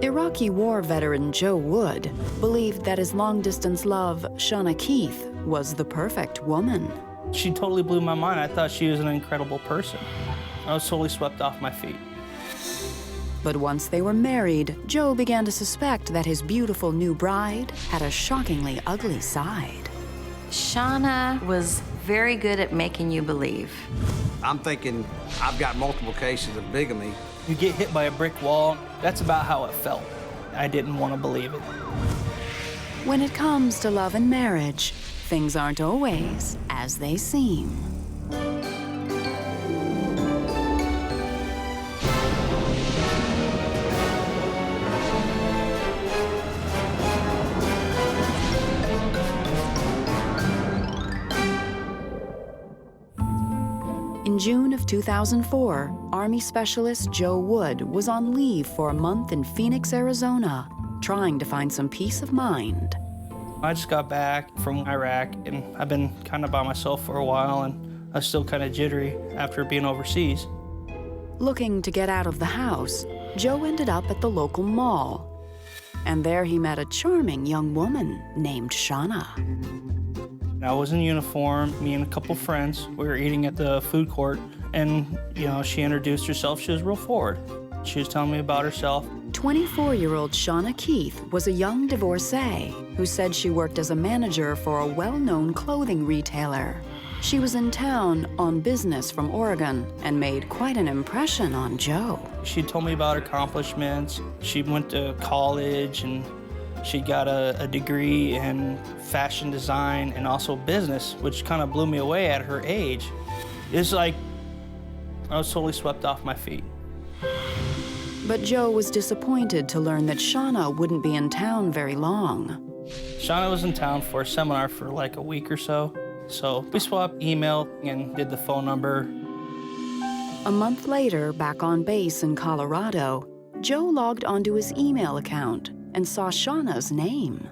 Iraqi war veteran Joe Wood believed that his long-distance love, Shauna Keith, was the perfect woman. She totally blew my mind. I thought she was an incredible person. I was totally swept off my feet. But once they were married, Joe began to suspect that his beautiful new bride had a shockingly ugly side. Shauna was very good at making you believe. I'm thinking I've got multiple cases of bigamy. You get hit by a brick wall, that's about how it felt. I didn't want to believe it. When it comes to love and marriage, things aren't always as they seem. In June of 2004, Army Specialist Joe Wood was on leave for a month in Phoenix, Arizona, trying to find some peace of mind. I just got back from Iraq, and I've been kind of by myself for a while, and I was still kind of jittery after being overseas. Looking to get out of the house, Joe ended up at the local mall. And there he met a charming young woman named Shauna. I was in uniform, me and a couple friends. We were eating at the food court, and, she introduced herself. She was real forward. She was telling me about herself. 24-year-old Shauna Keith was a young divorcee who said she worked as a manager for a well-known clothing retailer. She was in town on business from Oregon and made quite an impression on Joe. She told me about her accomplishments. She went to college, and she got a degree in fashion design and also business, which kind of blew me away at her age. It's like I was totally swept off my feet. But Joe was disappointed to learn that Shauna wouldn't be in town very long. Shauna was in town for a seminar for like a week or so. So we swapped email and did the phone number. A month later, back on base in Colorado, Joe logged onto his email account and saw Shauna's name.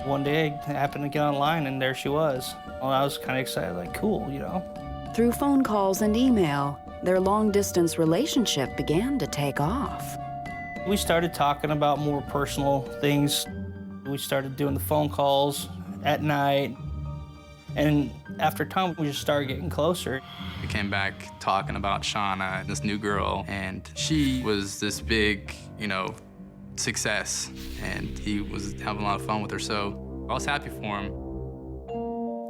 One day I happened to get online, and there she was. Well, I was kind of excited, like, cool, Through phone calls and email, their long-distance relationship began to take off. We started talking about more personal things. We started doing the phone calls at night. And after time, we just started getting closer. We came back talking about Shauna, this new girl, and she was this big, success, and he was having a lot of fun with her, so I was happy for him.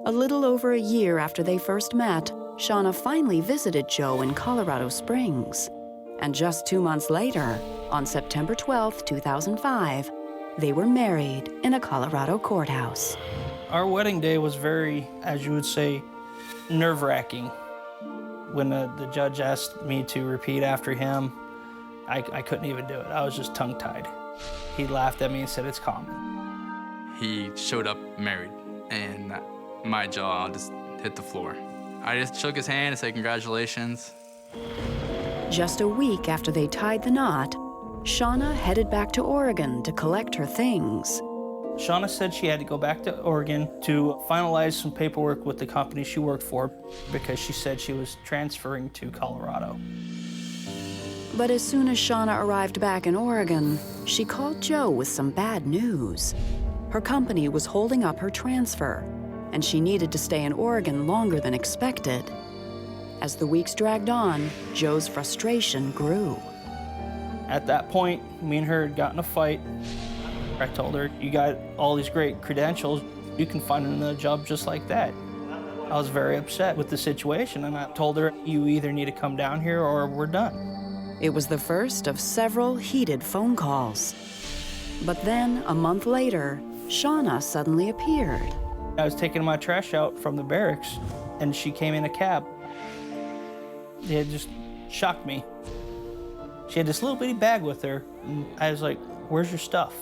A little over a year after they first met, Shauna finally visited Joe in Colorado Springs. And just 2 months later, on September 12, 2005, they were married in a Colorado courthouse. Our wedding day was very, as you would say, nerve-wracking. When the judge asked me to repeat after him, I couldn't even do it. I was just tongue-tied. He laughed at me and said, "It's common." He showed up married, and my jaw just hit the floor. I just shook his hand and said, "Congratulations." Just a week after they tied the knot, Shauna headed back to Oregon to collect her things. Shauna said she had to go back to Oregon to finalize some paperwork with the company she worked for because she said she was transferring to Colorado. But as soon as Shauna arrived back in Oregon, she called Joe with some bad news. Her company was holding up her transfer, and she needed to stay in Oregon longer than expected. As the weeks dragged on, Joe's frustration grew. At that point, me and her had gotten a fight. I told her, "You got all these great credentials. You can find another job just like that." I was very upset with the situation, and I told her, "You either need to come down here or we're done." It was the first of several heated phone calls. But then, a month later, Shauna suddenly appeared. I was taking my trash out from the barracks, and she came in a cab. It just shocked me. She had this little bitty bag with her, and I was like, "Where's your stuff?"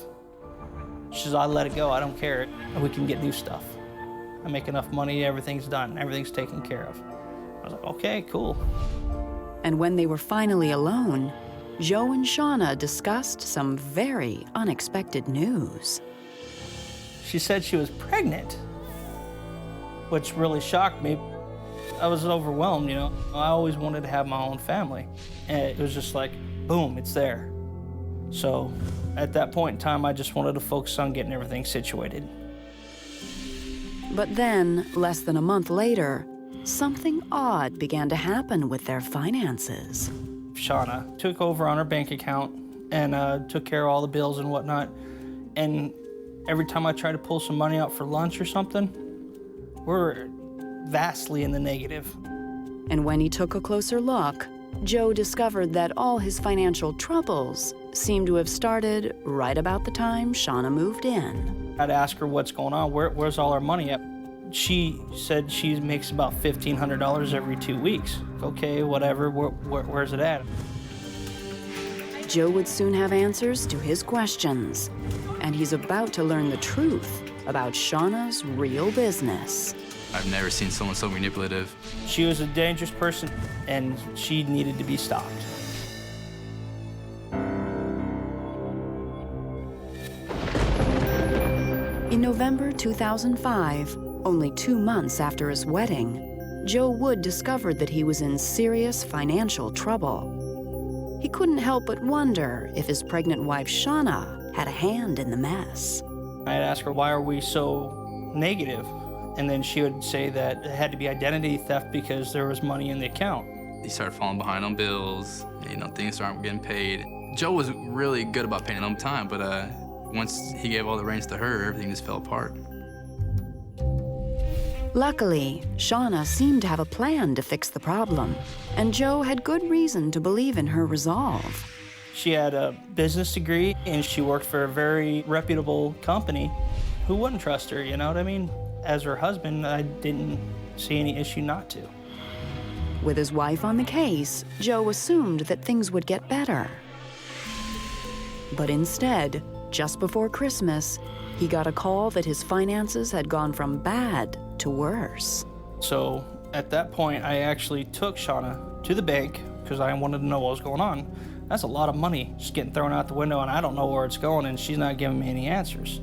She says, "I let it go, I don't care, and we can get new stuff. I make enough money, everything's done, everything's taken care of." I was like, "Okay, cool." And when they were finally alone, Joe and Shauna discussed some very unexpected news. She said she was pregnant, which really shocked me. I was overwhelmed, I always wanted to have my own family. And it was just like, boom, it's there. So at that point in time, I just wanted to focus on getting everything situated. But then, less than a month later, something odd began to happen with their finances. Shauna took over on her bank account and took care of all the bills and whatnot. And every time I tried to pull some money out for lunch or something, we're vastly in the negative. And when he took a closer look, Joe discovered that all his financial troubles seemed to have started right about the time Shauna moved in. I'd ask her what's going on, where's all our money at? She said she makes about $1,500 every 2 weeks. Okay, whatever, where's it at? Joe would soon have answers to his questions, and he's about to learn the truth about Shauna's real business. I've never seen someone so manipulative. She was a dangerous person, and she needed to be stopped. In November 2005, only 2 months after his wedding, Joe Wood discovered that he was in serious financial trouble. He couldn't help but wonder if his pregnant wife, Shauna, had a hand in the mess. I'd ask her, why are we so negative? And then she would say that it had to be identity theft because there was money in the account. He started falling behind on bills, things started getting paid. Joe was really good about paying on time, but once he gave all the reins to her, everything just fell apart. Luckily, Shauna seemed to have a plan to fix the problem, and Joe had good reason to believe in her resolve. She had a business degree, and she worked for a very reputable company. Who wouldn't trust her, you know what I mean? As her husband, I didn't see any issue not to. With his wife on the case, Joe assumed that things would get better. But instead, just before Christmas, he got a call that his finances had gone from bad to worse. So at that point, I actually took Shauna to the bank because I wanted to know what was going on. That's a lot of money just getting thrown out the window, and I don't know where it's going, and she's not giving me any answers.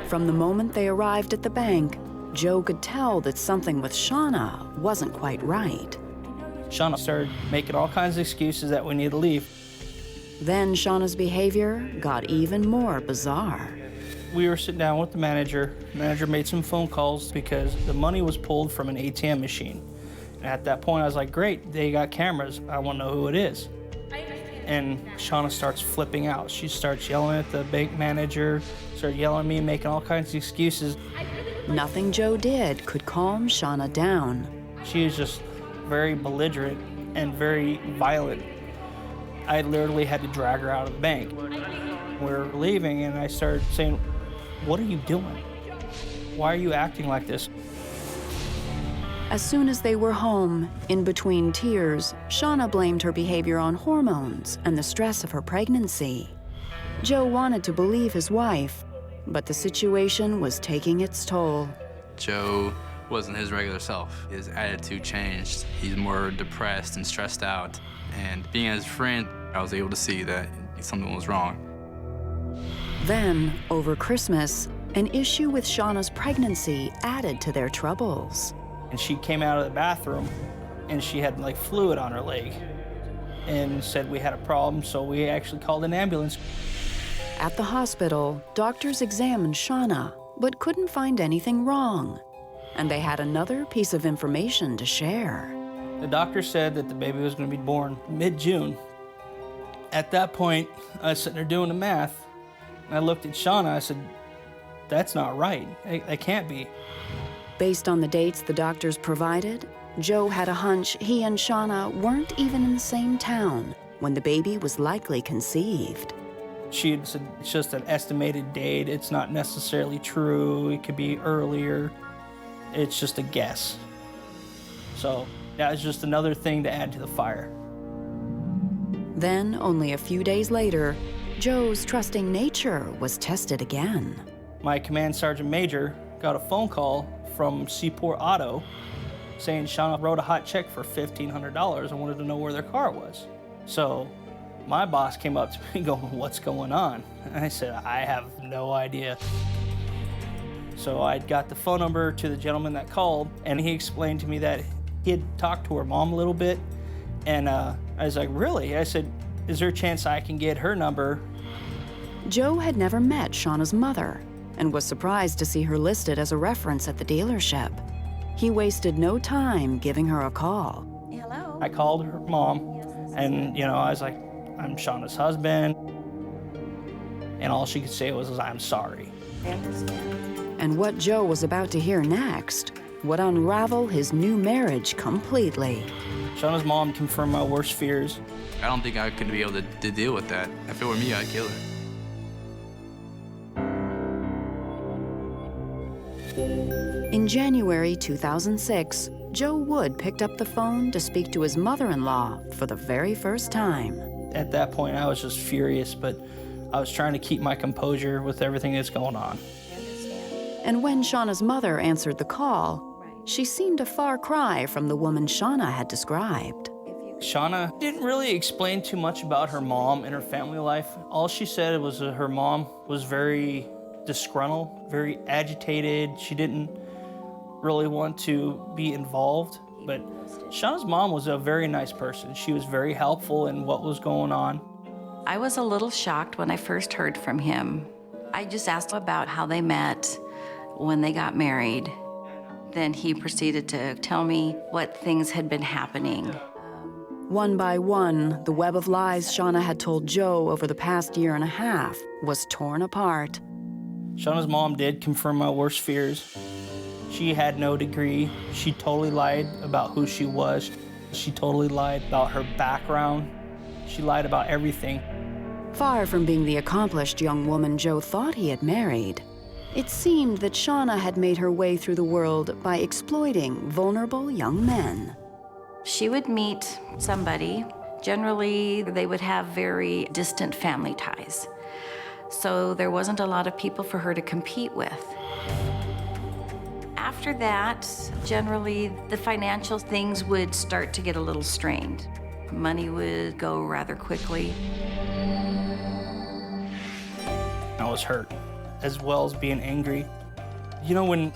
From the moment they arrived at the bank, Joe could tell that something with Shauna wasn't quite right. Shauna started making all kinds of excuses that we need to leave. Then Shauna's behavior got even more bizarre. We were sitting down with the manager. The manager made some phone calls because the money was pulled from an ATM machine. And at that point, I was like, great, they got cameras. I want to know who it is. And Shauna starts flipping out. She starts yelling at the bank manager, started yelling at me, making all kinds of excuses. Nothing Joe did could calm Shauna down. She was just very belligerent and very violent. I literally had to drag her out of the bank. We were leaving, and I started saying, what are you doing? Why are you acting like this? As soon as they were home, in between tears, Shauna blamed her behavior on hormones and the stress of her pregnancy. Joe wanted to believe his wife, but the situation was taking its toll. Joe wasn't his regular self. His attitude changed. He's more depressed and stressed out. And being his friend, I was able to see that something was wrong. Then, over Christmas, an issue with Shauna's pregnancy added to their troubles. And she came out of the bathroom, and she had like fluid on her leg, and said we had a problem, so we actually called an ambulance. At the hospital, doctors examined Shauna, but couldn't find anything wrong. And they had another piece of information to share. The doctor said that the baby was going to be born mid-June. At that point, I was sitting there doing the math, and I looked at Shauna. I said, that's not right. It can't be. Based on the dates the doctors provided, Joe had a hunch he and Shauna weren't even in the same town when the baby was likely conceived. She had said it's just an estimated date. It's not necessarily true. It could be earlier. It's just a guess. So that was just another thing to add to the fire. Then, only a few days later, Joe's trusting nature was tested again. My command sergeant major got a phone call from Seaport Auto saying Shauna wrote a hot check for $1,500 and wanted to know where their car was. So my boss came up to me going, what's going on? And I said, I have no idea. So I got the phone number to the gentleman that called, and he explained to me that he had talked to her mom a little bit. And I was like, really? I said, is there a chance I can get her number? Joe had never met Shauna's mother and was surprised to see her listed as a reference at the dealership. He wasted no time giving her a call. Hello. I called her mom, and I was like, I'm Shauna's husband. And all she could say was, I'm sorry. I understand. And what Joe was about to hear next would unravel his new marriage completely. Shauna's mom confirmed my worst fears. I don't think I could be able to deal with that. If it were me, I'd kill her. In January 2006, Joe Wood picked up the phone to speak to his mother-in-law for the very first time. At that point, I was just furious, but I was trying to keep my composure with everything that's going on. I understand. And when Shauna's mother answered the call, she seemed a far cry from the woman Shauna had described. Shauna didn't really explain too much about her mom and her family life. All she said was that her mom was very disgruntled, very agitated. She didn't really want to be involved, but Shauna's mom was a very nice person. She was very helpful in what was going on. I was a little shocked when I first heard from him. I just asked about how they met, when they got married. Then he proceeded to tell me what things had been happening. One by one, the web of lies Shauna had told Joe over the past year and a half was torn apart. Shauna's mom did confirm my worst fears. She had no degree. She totally lied about who she was. She totally lied about her background. She lied about everything. Far from being the accomplished young woman Joe thought he had married, it seemed that Shauna had made her way through the world by exploiting vulnerable young men. She would meet somebody. Generally, they would have very distant family ties. So there wasn't a lot of people for her to compete with. After that, generally, the financial things would start to get a little strained. Money would go rather quickly. I was hurt, as well as being angry. You know, when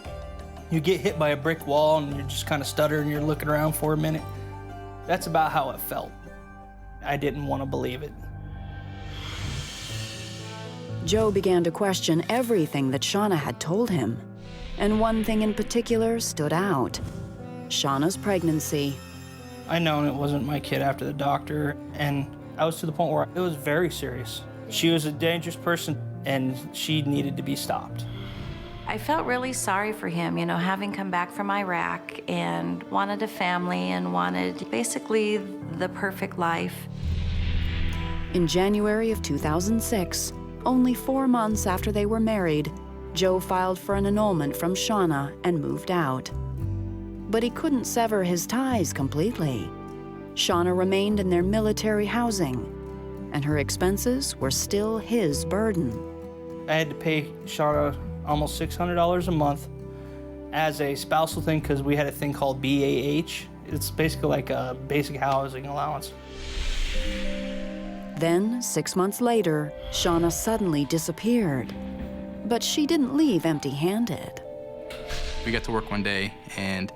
you get hit by a brick wall and you're just kind of stuttering, you're looking around for a minute? That's about how it felt. I didn't want to believe it. Joe began to question everything that Shauna had told him. And one thing in particular stood out: Shauna's pregnancy. I known it wasn't my kid after the doctor, and I was to the point where it was very serious. She was a dangerous person, and she needed to be stopped. I felt really sorry for him, having come back from Iraq and wanted a family and wanted basically the perfect life. In January of 2006, only 4 months after they were married, Joe filed for an annulment from Shauna and moved out. But he couldn't sever his ties completely. Shauna remained in their military housing, and her expenses were still his burden. I had to pay Shauna almost $600 a month as a spousal thing because we had a thing called BAH. It's basically like a basic housing allowance. Then, 6 months later, Shauna suddenly disappeared. But she didn't leave empty-handed. We got to work one day, and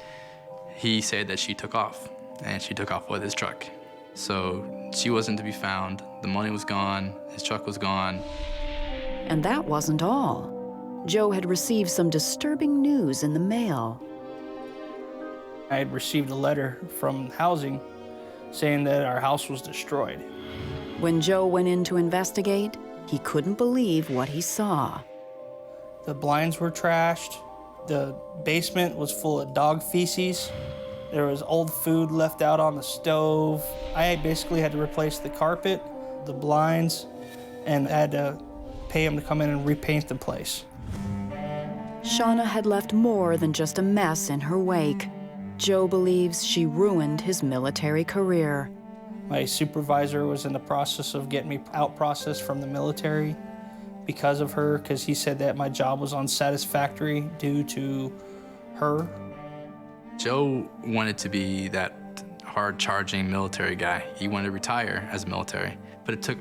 he said that she took off, and she took off with his truck. So she wasn't to be found. The money was gone. His truck was gone. And that wasn't all. Joe had received some disturbing news in the mail. I had received a letter from housing saying that our house was destroyed. When Joe went in to investigate, he couldn't believe what he saw. The blinds were trashed. The basement was full of dog feces. There was old food left out on the stove. I basically had to replace the carpet, the blinds, and I had to pay him to come in and repaint the place. Shauna had left more than just a mess in her wake. Joe believes she ruined his military career. My supervisor was in the process of getting me out-processed from the military because of her, because he said that my job was unsatisfactory due to her. Joe wanted to be that hard-charging military guy. He wanted to retire as a military, but it took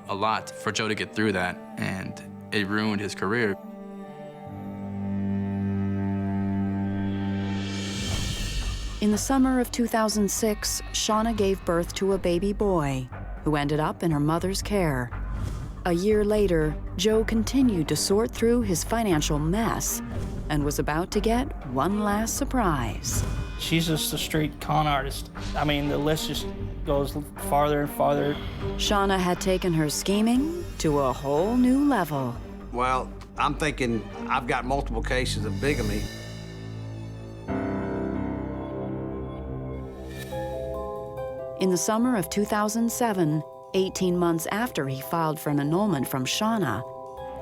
a lot for Joe to get through that, and it ruined his career. In the summer of 2006, Shauna gave birth to a baby boy. who ended up in her mother's care. A year later, Joe continued to sort through his financial mess and was about to get one last surprise. She's just a straight con artist. I mean, the list just goes farther and farther. Shauna had taken her scheming to a whole new level. Well, I'm thinking I've got multiple cases of bigamy. In the summer of 2007, 18 months after he filed for an annulment from Shauna,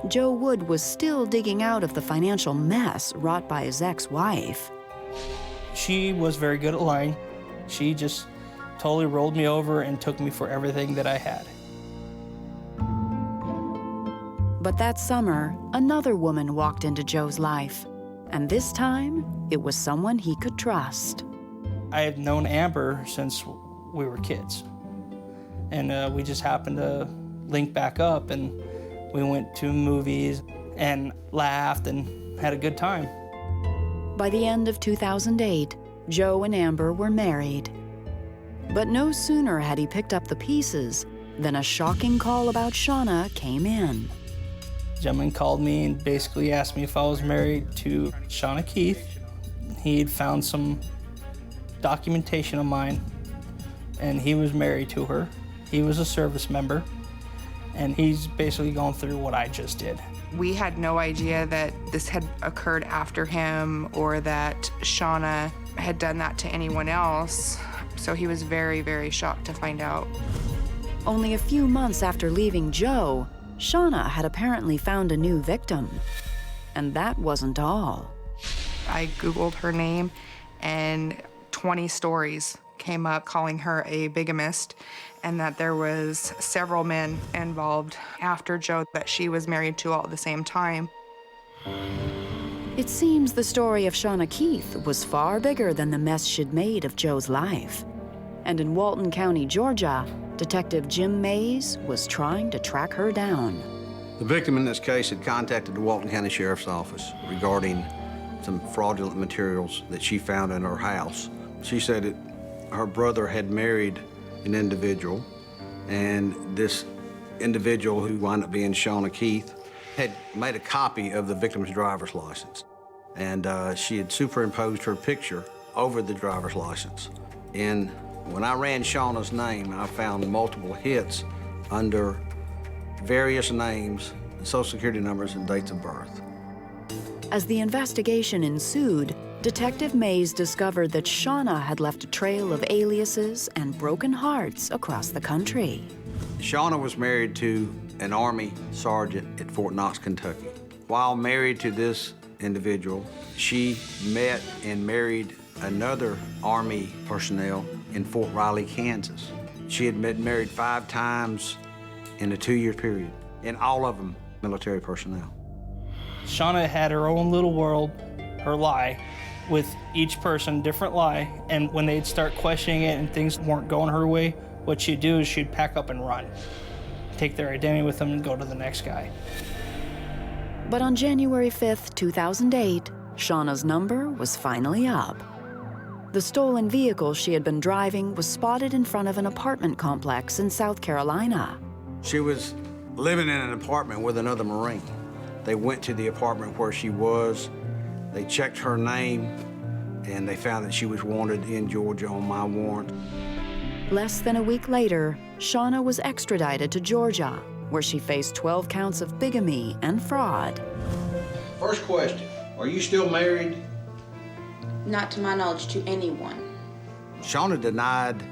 Joe Wood was still digging out of the financial mess wrought by his ex-wife. She was very good at lying. She just totally rolled me over and took me for everything that I had. But that summer, another woman walked into Joe's life, and this time, it was someone he could trust. I had known Amber since we were kids, and we just happened to link back up, and we went to movies and laughed and had a good time. By the end of 2008, Joe and Amber were married. But no sooner had he picked up the pieces than a shocking call about Shauna came in. The gentleman called me and basically asked me if I was married to Shauna Keith. He'd found some documentation of mine, and he was married to her. He was a service member, and he's basically gone through what I just did. We had no idea that this had occurred after him or that Shauna had done that to anyone else. So he was very, very shocked to find out. Only a few months after leaving Joe, Shauna had apparently found a new victim. And that wasn't all. I Googled her name and 20 stories came up calling her a bigamist and that there was several men involved after Joe that she was married to all at the same time. It seems the story of Shauna Keith was far bigger than the mess she'd made of Joe's life. And in Walton County, Georgia, Detective Jim Mays was trying to track her down. The victim in this case had contacted the Walton County Sheriff's Office regarding some fraudulent materials that she found in her house. She said that her brother had married an individual, and this individual, who wound up being Shauna Keith, had made a copy of the victim's driver's license. And she had superimposed her picture over the driver's license. And when I ran Shauna's name, I found multiple hits under various names, social security numbers, and dates of birth. As the investigation ensued, Detective Mays discovered that Shauna had left a trail of aliases and broken hearts across the country. Shauna was married to an Army sergeant at Fort Knox, Kentucky. While married to this individual, she met and married another Army personnel in Fort Riley, Kansas. She had been married 5 times in a 2-year period, and all of them military personnel. Shauna had her own little world, her lie, with each person, different lie, and when they'd start questioning it and things weren't going her way, what she'd do is she'd pack up and run. Take their identity with them and go to the next guy. But on January 5th, 2008, Shauna's number was finally up. The stolen vehicle she had been driving was spotted in front of an apartment complex in South Carolina. She was living in an apartment with another Marine. They went to the apartment where she was. They checked her name, and they found that she was wanted in Georgia on my warrant. Less than a week later, Shauna was extradited to Georgia, where she faced 12 counts of bigamy and fraud. First question, are you still married? Not to my knowledge to anyone. Shauna denied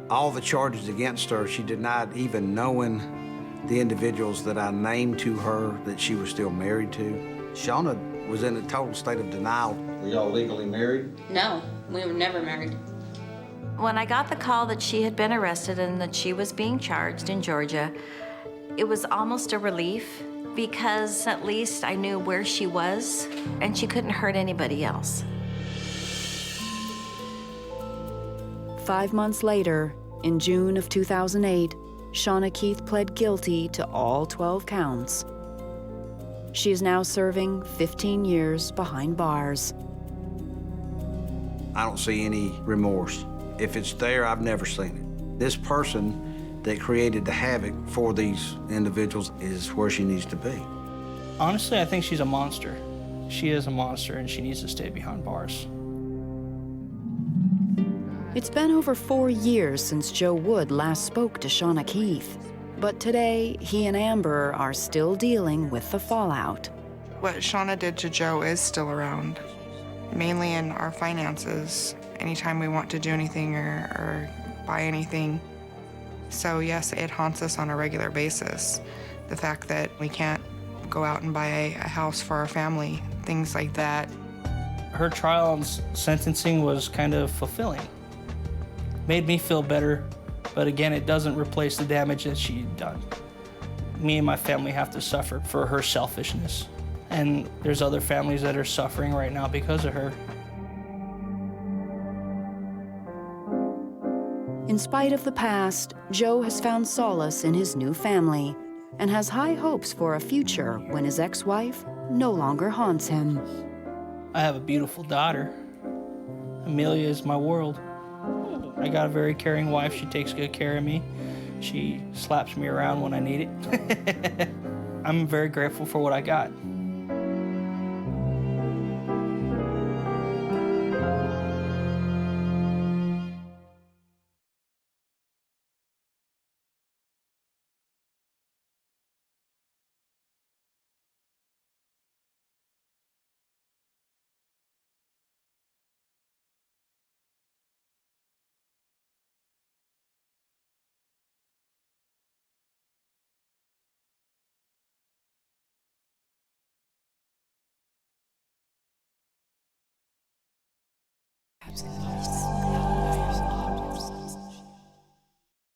all the charges against her. She denied even knowing the individuals that I named to her that she was still married to. Shauna was in a total state of denial. Were y'all legally married? No, we were never married. When I got the call that she had been arrested and that she was being charged in Georgia, it was almost a relief because at least I knew where she was and she couldn't hurt anybody else. 5 months later, in June of 2008, Shauna Keith pled guilty to all 12 counts. She is now serving 15 years behind bars. I don't see any remorse. If it's there, I've never seen it. This person that created the havoc for these individuals is where she needs to be. Honestly, I think she's a monster. She is a monster, and she needs to stay behind bars. It's been over 4 years since Joe Wood last spoke to Shauna Keith. But today, he and Amber are still dealing with the fallout. What Shauna did to Joe is still around, mainly in our finances, anytime we want to do anything or buy anything. So yes, it haunts us on a regular basis. The fact that we can't go out and buy a house for our family, things like that. Her trial and sentencing was kind of fulfilling. Made me feel better, but again, it doesn't replace the damage that she'd done. Me and my family have to suffer for her selfishness. And there's other families that are suffering right now because of her. In spite of the past, Joe has found solace in his new family and has high hopes for a future when his ex-wife no longer haunts him. I have a beautiful daughter. Amelia is my world. I got a very caring wife. She takes good care of me. She slaps me around when I need it. I'm very grateful for what I got. Absolutely.